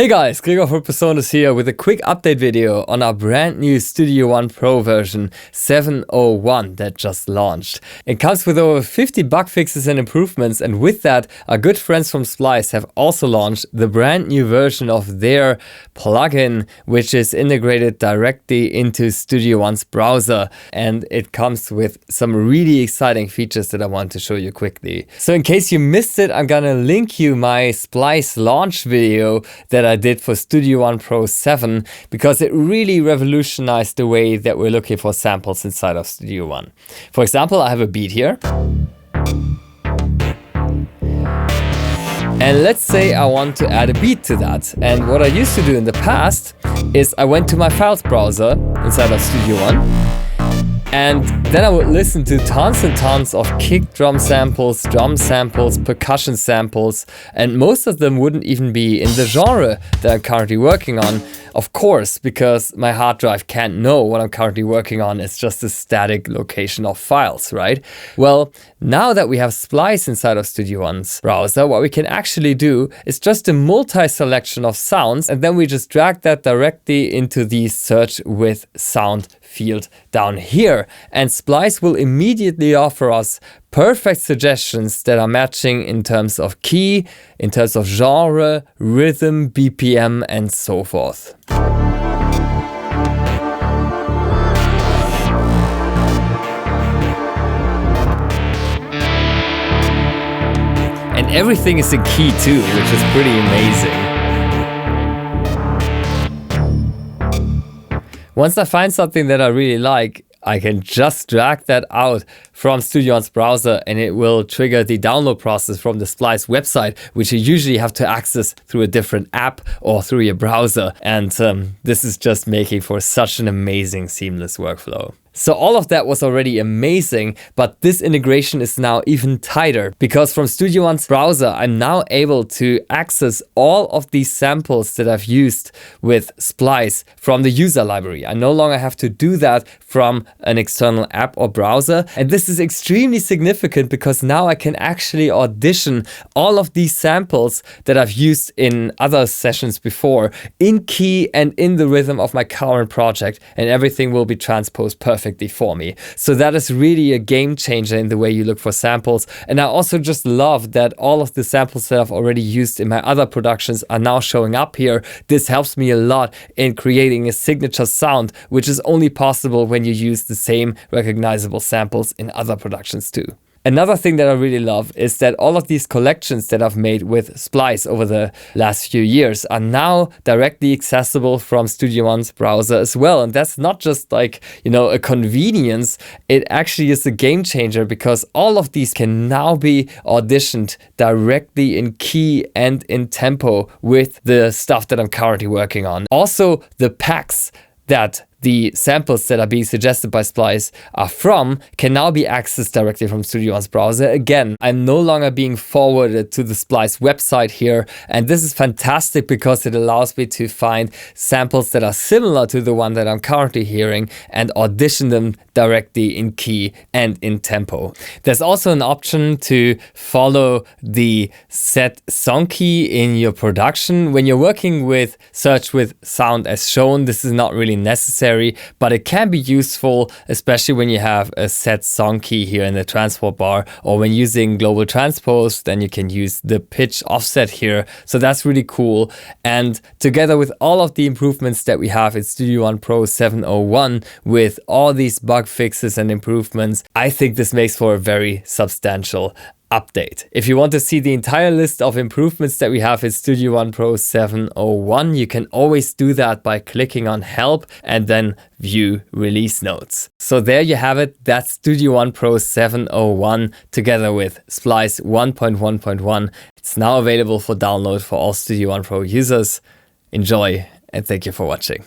Hey guys, Gregor for PreSonus here with a quick update video on our brand new Studio One Pro version 7.01 that just launched. It comes with over 50 bug fixes and improvements, and with that, our good friends from Splice have also launched the brand new version of their plugin, which is integrated directly into Studio One's browser, and it comes with some really exciting features that I want to show you quickly. So in case you missed it, I'm gonna link you my Splice launch video that I did for Studio One Pro 7, because it really revolutionized the way that we're looking for samples inside of Studio One. For example, I have a beat here. And let's say I want to add a beat to that. And what I used to do in the past is I went to my files browser inside of Studio One, and then I would listen to tons and tons of kick drum samples, percussion samples, and most of them wouldn't even be in the genre that I'm currently working on. Of course, because my hard drive can't know what I'm currently working on. It's just a static location of files, right? Well, now that we have Splice inside of Studio One's browser, what we can actually do is just a multi-selection of sounds, and then we just drag that directly into the search with sound field down here. And Splice will immediately offer us perfect suggestions that are matching in terms of key, in terms of genre, rhythm, BPM, and so forth. And everything is in key too, which is pretty amazing. Once I find something that I really like, I can just drag that out from Studio One's browser and it will trigger the download process from the Splice website, which you usually have to access through a different app or through your browser. And this is just making for such an amazing seamless workflow. So all of that was already amazing, but this integration is now even tighter, because from Studio One's browser, I'm now able to access all of these samples that I've used with Splice from the user library. I no longer have to do that from an external app or browser. And this is extremely significant because now I can actually audition all of these samples that I've used in other sessions before in key and in the rhythm of my current project, and everything will be transposed perfectly for me. So that is really a game changer in the way you look for samples. And I also just love that all of the samples that I've already used in my other productions are now showing up here. This helps me a lot in creating a signature sound, which is only possible when you use the same recognizable samples in other productions too. Another thing that I really love is that all of these collections that I've made with Splice over the last few years are now directly accessible from Studio One's browser as well. And that's not just like, a convenience. It actually is a game changer, because all of these can now be auditioned directly in key and in tempo with the stuff that I'm currently working on. Also, the packs that the samples that are being suggested by Splice are from can now be accessed directly from Studio One's browser. Again, I'm no longer being forwarded to the Splice website here, and this is fantastic because it allows me to find samples that are similar to the one that I'm currently hearing and audition them directly in key and in tempo. There's also an option to follow the set song key in your production. When you're working with search with sound as shown, this is not really necessary, but it can be useful, especially when you have a set song key here in the transport bar, or when using global transpose, then you can use the pitch offset here. So that's really cool. And together with all of the improvements that we have in Studio One Pro 7.01 with all these bug fixes and improvements, I think this makes for a very substantial update. If you want to see the entire list of improvements that we have in Studio One Pro 7.01, you can always do that by clicking on Help and then View Release Notes. So there you have it. That's Studio One Pro 7.01 together with Splice 1.1.1. It's now available for download for all Studio One Pro users. Enjoy, and thank you for watching.